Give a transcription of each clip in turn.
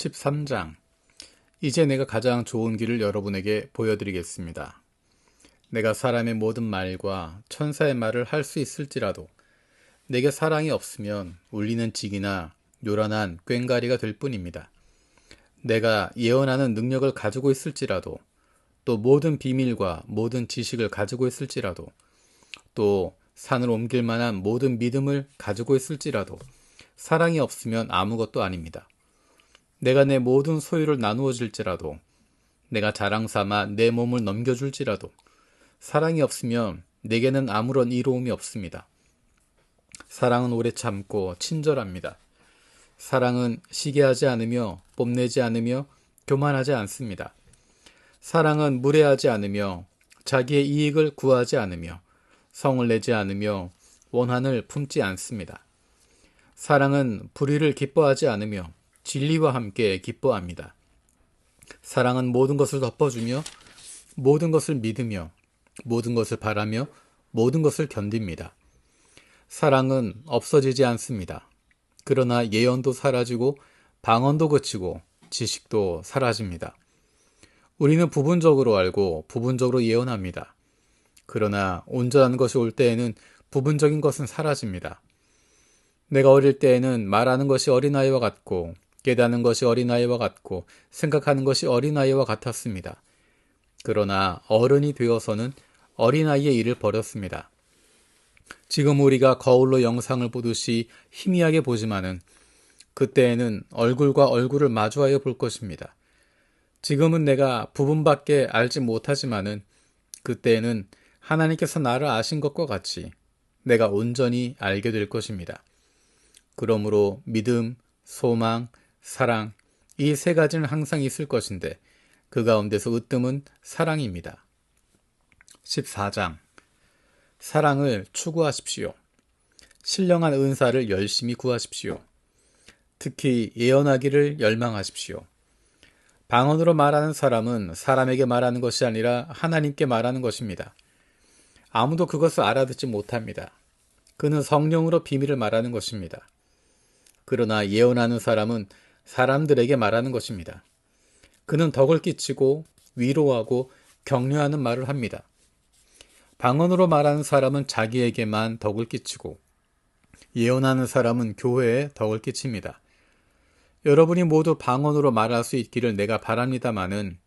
13장. 이제 내가 가장 좋은 길을 여러분에게 보여드리겠습니다. 내가 사람의 모든 말과 천사의 말을 할 수 있을지라도 내게 사랑이 없으면 울리는 직이나 요란한 꽹과리가 될 뿐입니다. 내가 예언하는 능력을 가지고 있을지라도, 또 모든 비밀과 모든 지식을 가지고 있을지라도, 또 산을 옮길 만한 모든 믿음을 가지고 있을지라도 사랑이 없으면 아무것도 아닙니다. 내가 내 모든 소유를 나누어 줄지라도, 내가 자랑 삼아 내 몸을 넘겨줄지라도 사랑이 없으면 내게는 아무런 이로움이 없습니다. 사랑은 오래 참고 친절합니다. 사랑은 시기하지 않으며 뽐내지 않으며 교만하지 않습니다. 사랑은 무례하지 않으며 자기의 이익을 구하지 않으며 성을 내지 않으며 원한을 품지 않습니다. 사랑은 불의를 기뻐하지 않으며 진리와 함께 기뻐합니다. 사랑은 모든 것을 덮어주며 모든 것을 믿으며 모든 것을 바라며 모든 것을 견딥니다. 사랑은 없어지지 않습니다. 그러나 예언도 사라지고 방언도 그치고 지식도 사라집니다. 우리는 부분적으로 알고 부분적으로 예언합니다. 그러나 온전한 것이 올 때에는 부분적인 것은 사라집니다. 내가 어릴 때에는 말하는 것이 어린아이와 같고 깨닫는 것이 어린아이와 같고 생각하는 것이 어린아이와 같았습니다. 그러나 어른이 되어서는 어린아이의 일을 버렸습니다. 지금 우리가 거울로 영상을 보듯이 희미하게 보지만은 그때에는 얼굴과 얼굴을 마주하여 볼 것입니다. 지금은 내가 부분밖에 알지 못하지만은 그때에는 하나님께서 나를 아신 것과 같이 내가 온전히 알게 될 것입니다. 그러므로 믿음, 소망, 사랑, 이 세 가지는 항상 있을 것인데 그 가운데서 으뜸은 사랑입니다. 14장. 사랑을 추구하십시오. 신령한 은사를 열심히 구하십시오. 특히 예언하기를 열망하십시오. 방언으로 말하는 사람은 사람에게 말하는 것이 아니라 하나님께 말하는 것입니다. 아무도 그것을 알아듣지 못합니다. 그는 성령으로 비밀을 말하는 것입니다. 그러나 예언하는 사람은 사람들에게 말하는 것입니다. 그는 덕을 끼치고 위로하고 격려하는 말을 합니다. 방언으로 말하는 사람은 자기에게만 덕을 끼치고 예언하는 사람은 교회에 덕을 끼칩니다. 여러분이 모두 방언으로 말할 수 있기를 내가 바랍니다마는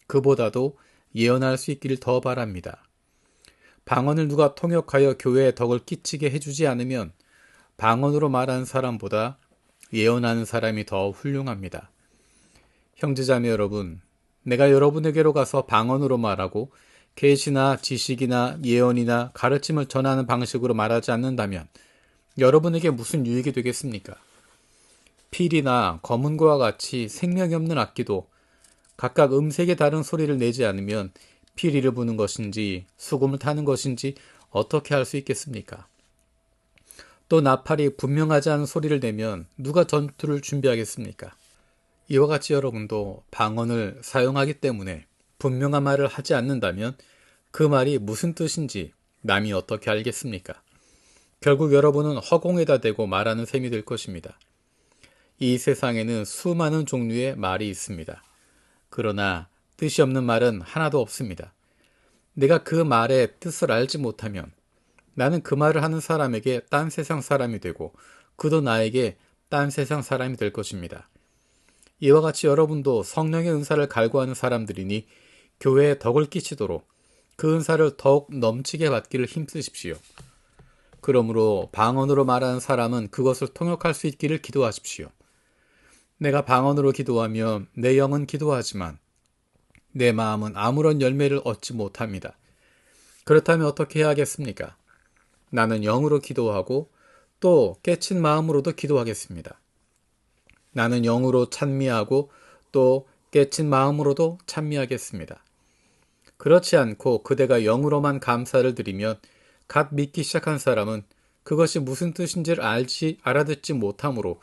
그보다도 예언할 수 있기를 더 바랍니다. 방언을 누가 통역하여 교회에 덕을 끼치게 해주지 않으면 방언으로 말하는 사람보다 예언하는 사람이 더 훌륭합니다. 형제자매 여러분, 내가 여러분에게로 가서 방언으로 말하고 계시나 지식이나 예언이나 가르침을 전하는 방식으로 말하지 않는다면 여러분에게 무슨 유익이 되겠습니까? 필이나 검은고와 같이 생명이 없는 악기도 각각 음색의 다른 소리를 내지 않으면 피리를 부는 것인지 수금을 타는 것인지 어떻게 할 수 있겠습니까? 또 나팔이 분명하지 않은 소리를 내면 누가 전투를 준비하겠습니까? 이와 같이 여러분도 방언을 사용하기 때문에 분명한 말을 하지 않는다면 그 말이 무슨 뜻인지 남이 어떻게 알겠습니까? 결국 여러분은 허공에다 대고 말하는 셈이 될 것입니다. 이 세상에는 수많은 종류의 말이 있습니다. 그러나 뜻이 없는 말은 하나도 없습니다. 내가 그 말의 뜻을 알지 못하면 나는 그 말을 하는 사람에게 딴 세상 사람이 되고 그도 나에게 딴 세상 사람이 될 것입니다. 이와 같이 여러분도 성령의 은사를 갈구하는 사람들이니 교회에 덕을 끼치도록 그 은사를 더욱 넘치게 받기를 힘쓰십시오. 그러므로 방언으로 말하는 사람은 그것을 통역할 수 있기를 기도하십시오. 내가 방언으로 기도하며 내 영은 기도하지만 내 마음은 아무런 열매를 얻지 못합니다. 그렇다면 어떻게 해야 하겠습니까? 나는 영으로 기도하고 또 깨친 마음으로도 기도하겠습니다. 나는 영으로 찬미하고 또 깨친 마음으로도 찬미하겠습니다. 그렇지 않고 그대가 영으로만 감사를 드리면 갓 믿기 시작한 사람은 그것이 무슨 뜻인지를 알아듣지 못하므로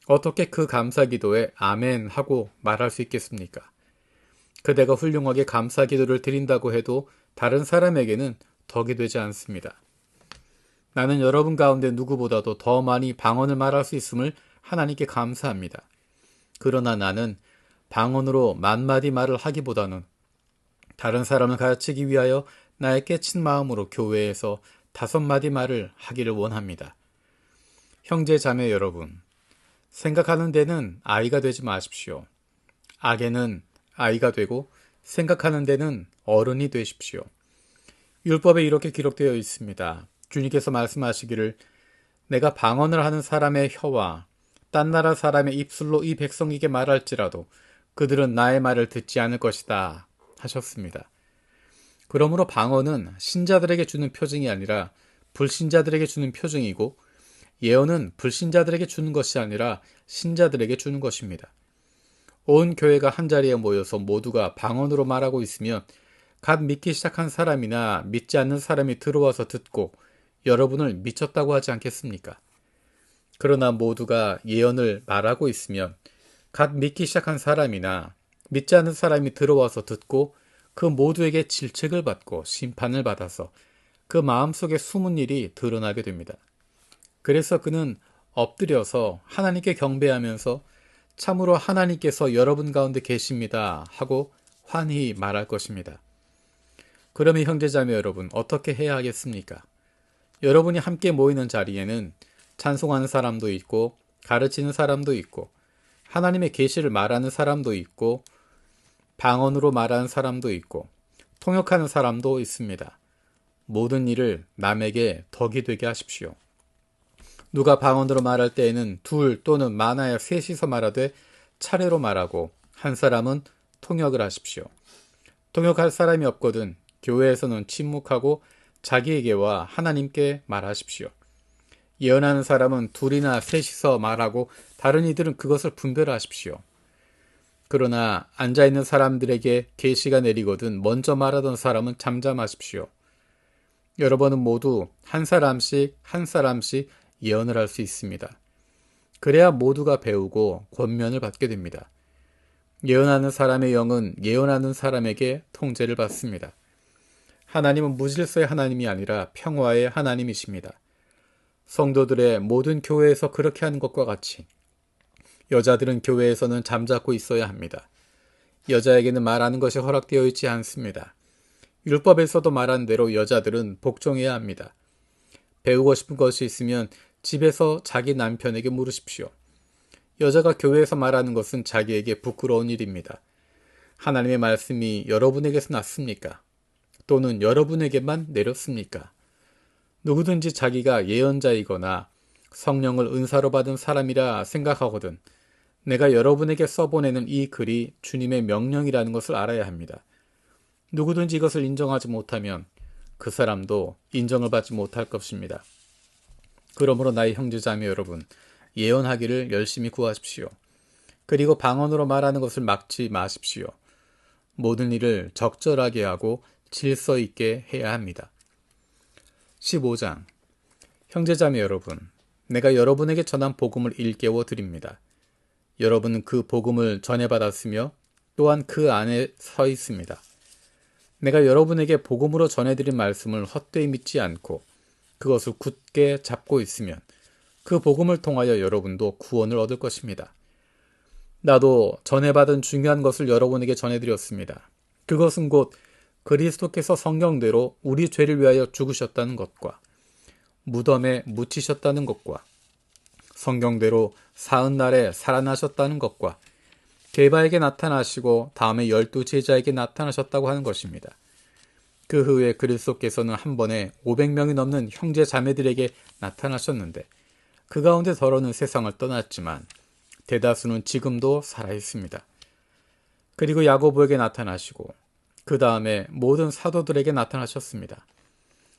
어떻게 그 감사 기도에 아멘 하고 말할 수 있겠습니까? 그대가 훌륭하게 감사 기도를 드린다고 해도 다른 사람에게는 덕이 되지 않습니다. 나는 여러분 가운데 누구보다도 더 많이 방언을 말할 수 있음을 하나님께 감사합니다. 그러나 나는 방언으로 만마디 말을 하기보다는 다른 사람을 가르치기 위하여 나의 깨친 마음으로 교회에서 5마디 말을 하기를 원합니다. 형제 자매 여러분, 생각하는 데는 아이가 되지 마십시오. 악에는 아이가 되고 생각하는 데는 어른이 되십시오. 율법에 이렇게 기록되어 있습니다. 주님께서 말씀하시기를 내가 방언을 하는 사람의 혀와 딴 나라 사람의 입술로 이 백성에게 말할지라도 그들은 나의 말을 듣지 않을 것이다 하셨습니다. 그러므로 방언은 신자들에게 주는 표징이 아니라 불신자들에게 주는 표징이고 예언은 불신자들에게 주는 것이 아니라 신자들에게 주는 것입니다. 온 교회가 한자리에 모여서 모두가 방언으로 말하고 있으면 갓 믿기 시작한 사람이나 믿지 않는 사람이 들어와서 듣고 여러분을 미쳤다고 하지 않겠습니까? 그러나 모두가 예언을 말하고 있으면 갓 믿기 시작한 사람이나 믿지 않는 사람이 들어와서 듣고 그 모두에게 질책을 받고 심판을 받아서 그 마음속에 숨은 일이 드러나게 됩니다. 그래서 그는 엎드려서 하나님께 경배하면서 참으로 하나님께서 여러분 가운데 계십니다 하고 환히 말할 것입니다. 그러면 형제자매 여러분 어떻게 해야 하겠습니까? 여러분이 함께 모이는 자리에는 찬송하는 사람도 있고 가르치는 사람도 있고 하나님의 계시를 말하는 사람도 있고 방언으로 말하는 사람도 있고 통역하는 사람도 있습니다. 모든 일을 남에게 덕이 되게 하십시오. 누가 방언으로 말할 때에는 둘 또는 많아야 셋이서 말하되 차례로 말하고 한 사람은 통역을 하십시오. 통역할 사람이 없거든 교회에서는 침묵하고 자기에게와 하나님께 말하십시오. 예언하는 사람은 둘이나 셋이서 말하고 다른 이들은 그것을 분별하십시오. 그러나 앉아있는 사람들에게 계시가 내리거든 먼저 말하던 사람은 잠잠하십시오. 여러분은 모두 한 사람씩 예언을 할 수 있습니다. 그래야 모두가 배우고 권면을 받게 됩니다. 예언하는 사람의 영은 예언하는 사람에게 통제를 받습니다. 하나님은 무질서의 하나님이 아니라 평화의 하나님이십니다. 성도들의 모든 교회에서 그렇게 하는 것과 같이 여자들은 교회에서는 잠자코 있어야 합니다. 여자에게는 말하는 것이 허락되어 있지 않습니다. 율법에서도 말한 대로 여자들은 복종해야 합니다. 배우고 싶은 것이 있으면 집에서 자기 남편에게 물으십시오. 여자가 교회에서 말하는 것은 자기에게 부끄러운 일입니다. 하나님의 말씀이 여러분에게서 났습니까? 또는 여러분에게만 내렸습니까? 누구든지 자기가 예언자이거나 성령을 은사로 받은 사람이라 생각하거든 내가 여러분에게 써보내는 이 글이 주님의 명령이라는 것을 알아야 합니다. 누구든지 이것을 인정하지 못하면 그 사람도 인정을 받지 못할 것입니다. 그러므로 나의 형제자매 여러분, 예언하기를 열심히 구하십시오. 그리고 방언으로 말하는 것을 막지 마십시오. 모든 일을 적절하게 하고 질서 있게 해야 합니다. 15장 형제자매 여러분, 내가 여러분에게 전한 복음을 일깨워 드립니다. 여러분은 그 복음을 전해받았으며 또한 그 안에 서 있습니다. 내가 여러분에게 복음으로 전해드린 말씀을 헛되이 믿지 않고 그것을 굳게 잡고 있으면 그 복음을 통하여 여러분도 구원을 얻을 것입니다. 나도 전해받은 중요한 것을 여러분에게 전해드렸습니다. 그것은 곧 그리스도께서 성경대로 우리 죄를 위하여 죽으셨다는 것과 무덤에 묻히셨다는 것과 성경대로 사흘 날에 살아나셨다는 것과 게바에게 나타나시고 다음에 12 제자에게 나타나셨다고 하는 것입니다. 그 후에 그리스도께서는 한 번에 500명이 넘는 형제 자매들에게 나타나셨는데 그 가운데 더러는 세상을 떠났지만 대다수는 지금도 살아있습니다. 그리고 야고보에게 나타나시고 그 다음에 모든 사도들에게 나타나셨습니다.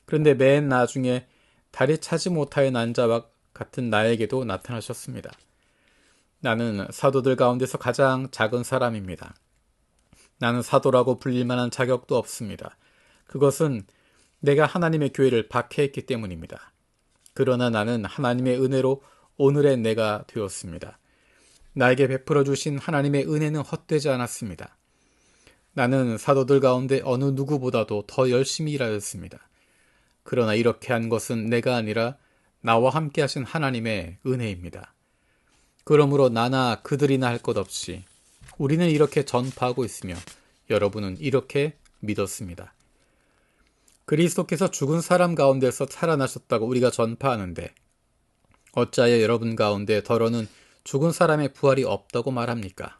그런데 맨 나중에 다리 차지 못하여 난 자와 같은 나에게도 나타나셨습니다. 나는 사도들 가운데서 가장 작은 사람입니다. 나는 사도라고 불릴 만한 자격도 없습니다. 그것은 내가 하나님의 교회를 박해했기 때문입니다. 그러나 나는 하나님의 은혜로 오늘의 내가 되었습니다. 나에게 베풀어 주신 하나님의 은혜는 헛되지 않았습니다. 나는 사도들 가운데 어느 누구보다도 더 열심히 일하였습니다. 그러나 이렇게 한 것은 내가 아니라 나와 함께 하신 하나님의 은혜입니다. 그러므로 나나 그들이나 할 것 없이 우리는 이렇게 전파하고 있으며 여러분은 이렇게 믿었습니다. 그리스도께서 죽은 사람 가운데서 살아나셨다고 우리가 전파하는데 어찌하여 여러분 가운데 더러는 죽은 사람의 부활이 없다고 말합니까?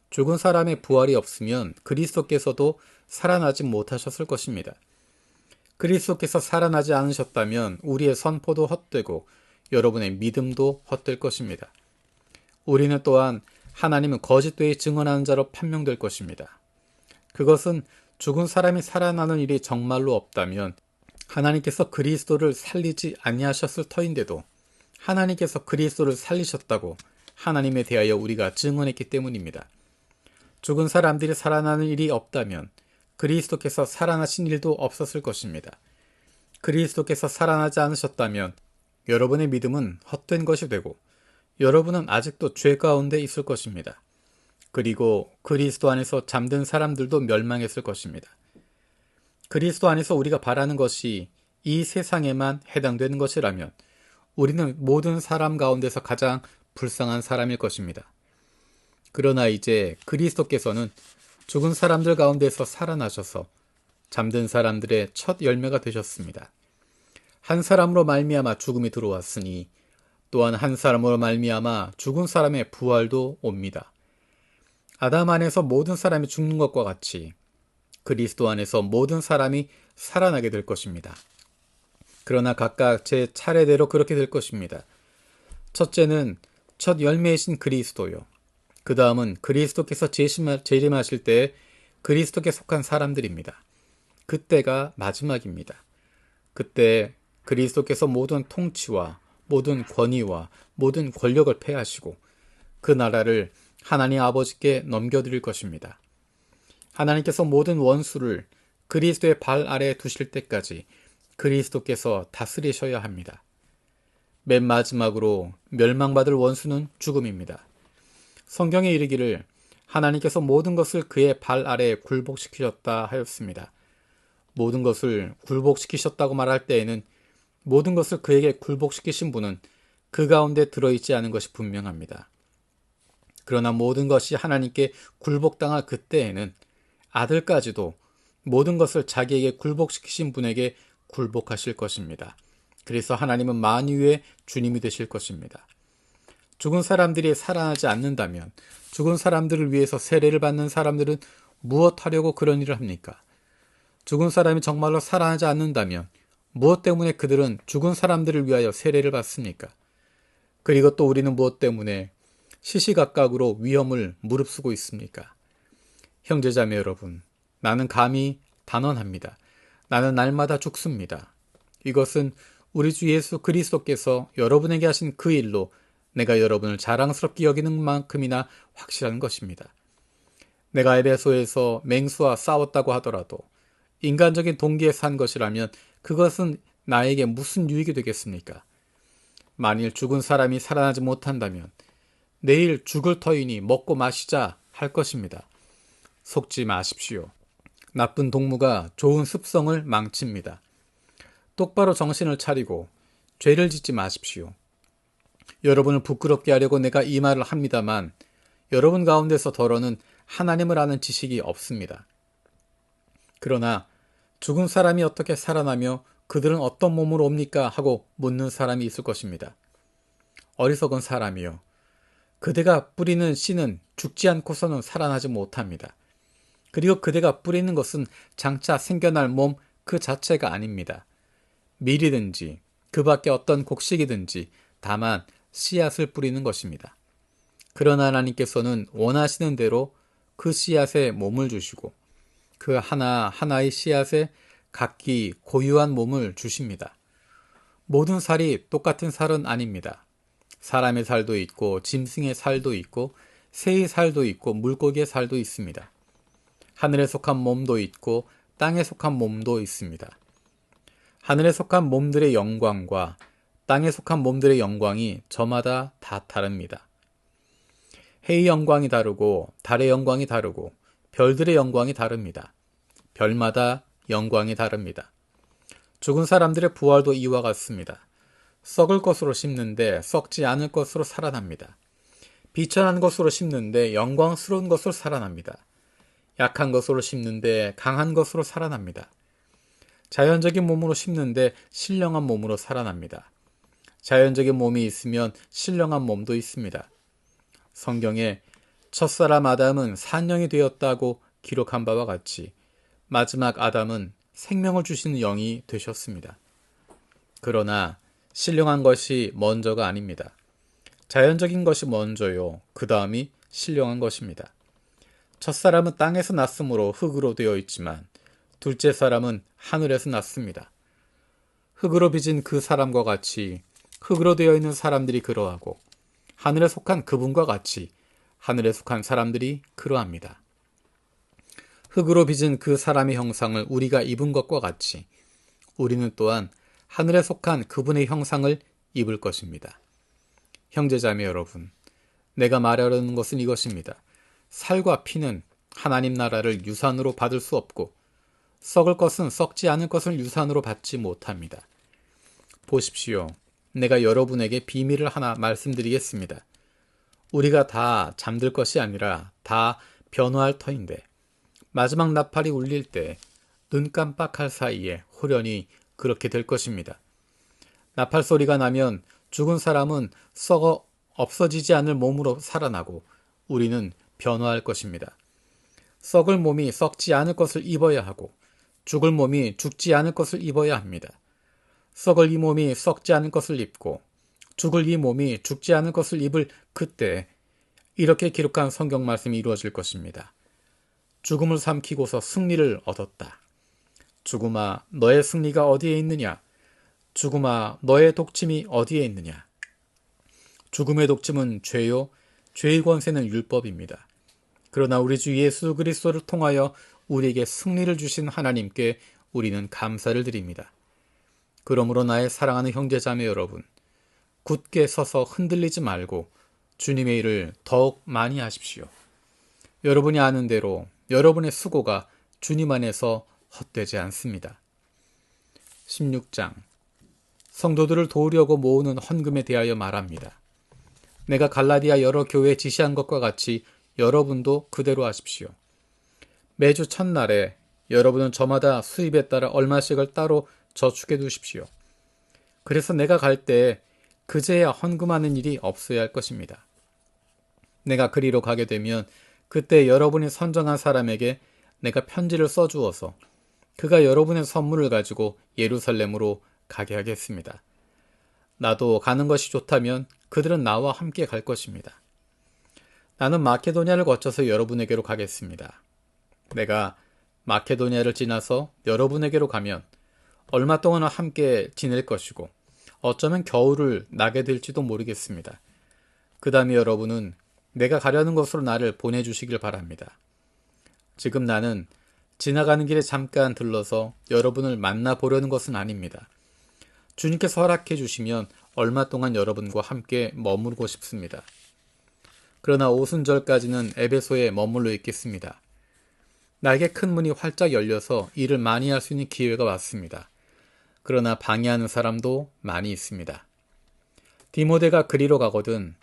죽은 사람의 부활이 없으면 그리스도께서도 살아나지 못하셨을 것입니다. 그리스도께서 살아나지 않으셨다면 우리의 선포도 헛되고 여러분의 믿음도 헛될 것입니다. 우리는 또한 하나님은 거짓되이 증언하는 자로 판명될 것입니다. 그것은 죽은 사람이 살아나는 일이 정말로 없다면 하나님께서 그리스도를 살리지 아니하셨을 터인데도 하나님께서 그리스도를 살리셨다고 하나님에 대하여 우리가 증언했기 때문입니다. 죽은 사람들이 살아나는 일이 없다면 그리스도께서 살아나신 일도 없었을 것입니다. 그리스도께서 살아나지 않으셨다면 여러분의 믿음은 헛된 것이 되고 여러분은 아직도 죄 가운데 있을 것입니다. 그리고 그리스도 안에서 잠든 사람들도 멸망했을 것입니다. 그리스도 안에서 우리가 바라는 것이 이 세상에만 해당되는 것이라면 우리는 모든 사람 가운데서 가장 불쌍한 사람일 것입니다. 그러나 이제 그리스도께서는 죽은 사람들 가운데서 살아나셔서 잠든 사람들의 첫 열매가 되셨습니다. 한 사람으로 말미암아 죽음이 들어왔으니 또한 한 사람으로 말미암아 죽은 사람의 부활도 옵니다. 아담 안에서 모든 사람이 죽는 것과 같이 그리스도 안에서 모든 사람이 살아나게 될 것입니다. 그러나 각각 제 차례대로 그렇게 될 것입니다. 첫째는 첫 열매이신 그리스도요. 그 다음은 그리스도께서 재림하실 때 그리스도께 속한 사람들입니다. 그때가 마지막입니다. 그때 그리스도께서 모든 통치와 모든 권위와 모든 권력을 폐하시고 그 나라를 하나님 아버지께 넘겨드릴 것입니다. 하나님께서 모든 원수를 그리스도의 발 아래에 두실 때까지 그리스도께서 다스리셔야 합니다. 맨 마지막으로 멸망받을 원수는 죽음입니다. 성경에 이르기를 하나님께서 모든 것을 그의 발 아래에 굴복시키셨다 하였습니다. 모든 것을 굴복시키셨다고 말할 때에는 모든 것을 그에게 굴복시키신 분은 그 가운데 들어있지 않은 것이 분명합니다. 그러나 모든 것이 하나님께 굴복당할 그때에는 아들까지도 모든 것을 자기에게 굴복시키신 분에게 굴복하실 것입니다. 그래서 하나님은 만유의 주님이 되실 것입니다. 죽은 사람들이 살아나지 않는다면 죽은 사람들을 위해서 세례를 받는 사람들은 무엇 하려고 그런 일을 합니까? 죽은 사람이 정말로 살아나지 않는다면 무엇 때문에 그들은 죽은 사람들을 위하여 세례를 받습니까? 그리고 또 우리는 무엇 때문에 시시각각으로 위험을 무릅쓰고 있습니까? 형제자매 여러분, 나는 감히 단언합니다. 나는 날마다 죽습니다. 이것은 우리 주 예수 그리스도께서 여러분에게 하신 그 일로 내가 여러분을 자랑스럽게 여기는 만큼이나 확실한 것입니다. 내가 에베소에서 맹수와 싸웠다고 하더라도 인간적인 동기에 산 것이라면 그것은 나에게 무슨 유익이 되겠습니까? 만일 죽은 사람이 살아나지 못한다면 내일 죽을 터이니 먹고 마시자 할 것입니다. 속지 마십시오. 나쁜 동무가 좋은 습성을 망칩니다. 똑바로 정신을 차리고 죄를 짓지 마십시오. 여러분을 부끄럽게 하려고 내가 이 말을 합니다만 여러분 가운데서 더러는 하나님을 아는 지식이 없습니다. 그러나 죽은 사람이 어떻게 살아나며 그들은 어떤 몸으로 옵니까? 하고 묻는 사람이 있을 것입니다. 어리석은 사람이요. 그대가 뿌리는 씨는 죽지 않고서는 살아나지 못합니다. 그리고 그대가 뿌리는 것은 장차 생겨날 몸 그 자체가 아닙니다. 밀이든지 그 밖에 어떤 곡식이든지 다만 씨앗을 뿌리는 것입니다. 그러나 하나님께서는 원하시는 대로 그 씨앗에 몸을 주시고 그 하나하나의 씨앗에 각기 고유한 몸을 주십니다. 모든 살이 똑같은 살은 아닙니다. 사람의 살도 있고 짐승의 살도 있고 새의 살도 있고 물고기의 살도 있습니다. 하늘에 속한 몸도 있고 땅에 속한 몸도 있습니다. 하늘에 속한 몸들의 영광과 땅에 속한 몸들의 영광이 저마다 다 다릅니다. 해의 영광이 다르고 달의 영광이 다르고 별들의 영광이 다릅니다. 별마다 영광이 다릅니다. 죽은 사람들의 부활도 이와 같습니다. 썩을 것으로 심는데 썩지 않을 것으로 살아납니다. 비천한 것으로 심는데 영광스러운 것으로 살아납니다. 약한 것으로 심는데 강한 것으로 살아납니다. 자연적인 몸으로 심는데 신령한 몸으로 살아납니다. 자연적인 몸이 있으면 신령한 몸도 있습니다. 성경에 첫사람 아담은 산령이 되었다고 기록한 바와 같이 마지막 아담은 생명을 주시는 영이 되셨습니다. 그러나 신령한 것이 먼저가 아닙니다. 자연적인 것이 먼저요. 그 다음이 신령한 것입니다. 첫사람은 땅에서 났으므로 흙으로 되어 있지만 둘째 사람은 하늘에서 났습니다. 흙으로 빚은 그 사람과 같이 흙으로 되어 있는 사람들이 그러하고 하늘에 속한 그분과 같이 하늘에 속한 사람들이 그러합니다. 흙으로 빚은 그 사람의 형상을 우리가 입은 것과 같이 우리는 또한 하늘에 속한 그분의 형상을 입을 것입니다. 형제자매 여러분, 내가 말하려는 것은 이것입니다. 살과 피는 하나님 나라를 유산으로 받을 수 없고 썩을 것은 썩지 않을 것을 유산으로 받지 못합니다. 보십시오. 내가 여러분에게 비밀을 하나 말씀드리겠습니다. 우리가 다 잠들 것이 아니라 다 변화할 터인데 마지막 나팔이 울릴 때 눈 깜빡할 사이에 호련히 그렇게 될 것입니다. 나팔 소리가 나면 죽은 사람은 썩어 없어지지 않을 몸으로 살아나고 우리는 변화할 것입니다. 썩을 몸이 썩지 않을 것을 입어야 하고 죽을 몸이 죽지 않을 것을 입어야 합니다. 썩을 이 몸이 썩지 않을 것을 입고 죽을 이 몸이 죽지 않을 것을 입을 그때 이렇게 기록한 성경 말씀이 이루어질 것입니다. 죽음을 삼키고서 승리를 얻었다. 죽음아, 너의 승리가 어디에 있느냐? 죽음아, 너의 독침이 어디에 있느냐? 죽음의 독침은 죄요, 죄의 권세는 율법입니다. 그러나 우리 주 예수 그리스도를 통하여 우리에게 승리를 주신 하나님께 우리는 감사를 드립니다. 그러므로 나의 사랑하는 형제자매 여러분, 굳게 서서 흔들리지 말고 주님의 일을 더욱 많이 하십시오. 여러분이 아는 대로 여러분의 수고가 주님 안에서 헛되지 않습니다. 16장 성도들을 도우려고 모으는 헌금에 대하여 말합니다. 내가 갈라디아 여러 교회에 지시한 것과 같이 여러분도 그대로 하십시오. 매주 첫날에 여러분은 저마다 수입에 따라 얼마씩을 따로 저축해 두십시오. 그래서 내가 갈 때 그제야 헌금하는 일이 없어야 할 것입니다. 내가 그리로 가게 되면 그때 여러분이 선정한 사람에게 내가 편지를 써주어서 그가 여러분의 선물을 가지고 예루살렘으로 가게 하겠습니다. 나도 가는 것이 좋다면 그들은 나와 함께 갈 것입니다. 나는 마케도냐를 거쳐서 여러분에게로 가겠습니다. 내가 마케도냐를 지나서 여러분에게로 가면 얼마 동안 함께 지낼 것이고 어쩌면 겨울을 나게 될지도 모르겠습니다. 그 다음에 여러분은 내가 가려는 곳으로 나를 보내주시길 바랍니다. 지금 나는 지나가는 길에 잠깐 들러서 여러분을 만나보려는 것은 아닙니다. 주님께서 허락해 주시면 얼마 동안 여러분과 함께 머무르고 싶습니다. 그러나 오순절까지는 에베소에 머물러 있겠습니다. 나에게 큰 문이 활짝 열려서 일을 많이 할 수 있는 기회가 왔습니다. 그러나 방해하는 사람도 많이 있습니다. 디모데가 그리로 가거든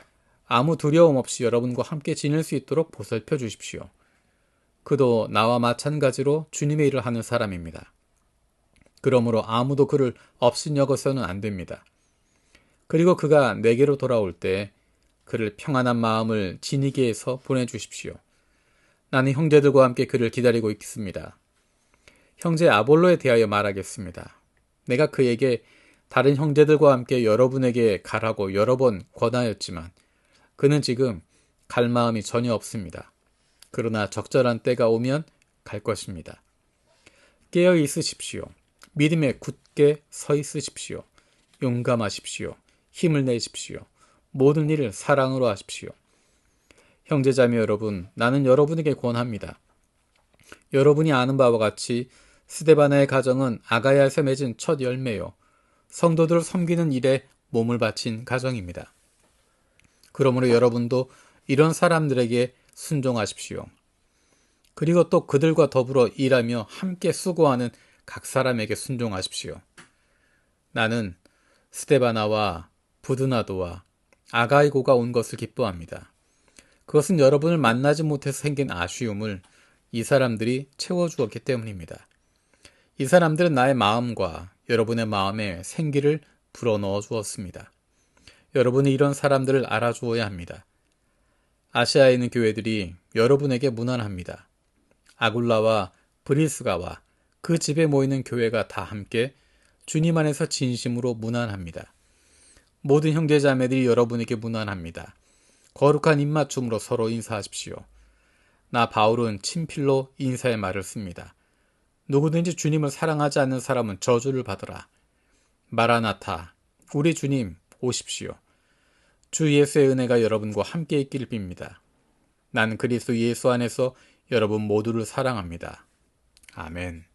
아무 두려움 없이 여러분과 함께 지낼 수 있도록 보살펴 주십시오. 그도 나와 마찬가지로 주님의 일을 하는 사람입니다. 그러므로 아무도 그를 업신여겨서는 안 됩니다. 그리고 그가 내게로 돌아올 때 그를 평안한 마음을 지니게 해서 보내주십시오. 나는 형제들과 함께 그를 기다리고 있습니다. 형제 아볼로에 대하여 말하겠습니다. 내가 그에게 다른 형제들과 함께 여러분에게 가라고 여러 번 권하였지만 그는 지금 갈 마음이 전혀 없습니다. 그러나 적절한 때가 오면 갈 것입니다. 깨어 있으십시오. 믿음에 굳게 서 있으십시오. 용감하십시오. 힘을 내십시오. 모든 일을 사랑으로 하십시오. 형제자매 여러분, 나는 여러분에게 권합니다. 여러분이 아는 바와 같이 스데바나의 가정은 아가야에서 맺은 첫 열매요. 성도들을 섬기는 일에 몸을 바친 가정입니다. 그러므로 여러분도 이런 사람들에게 순종하십시오. 그리고 또 그들과 더불어 일하며 함께 수고하는 각 사람에게 순종하십시오. 나는 스데바나와 부드나도와 아가이고가 온 것을 기뻐합니다. 그것은 여러분을 만나지 못해서 생긴 아쉬움을 이 사람들이 채워주었기 때문입니다. 이 사람들은 나의 마음과 여러분의 마음에 생기를 불어넣어 주었습니다. 여러분이 이런 사람들을 알아주어야 합니다. 아시아에 있는 교회들이 여러분에게 무난합니다. 아굴라와 브리스가와 그 집에 모이는 교회가 다 함께 주님 안에서 진심으로 무난합니다. 모든 형제자매들이 여러분에게 무난합니다. 거룩한 입맞춤으로 서로 인사하십시오. 나 바울은 친필로 인사의 말을 씁니다. 누구든지 주님을 사랑하지 않는 사람은 저주를 받으라. 마라나타, 우리 주님 오십시오. 주 예수의 은혜가 여러분과 함께 있기를 빕니다. 나는 그리스도 예수 안에서 여러분 모두를 사랑합니다. 아멘.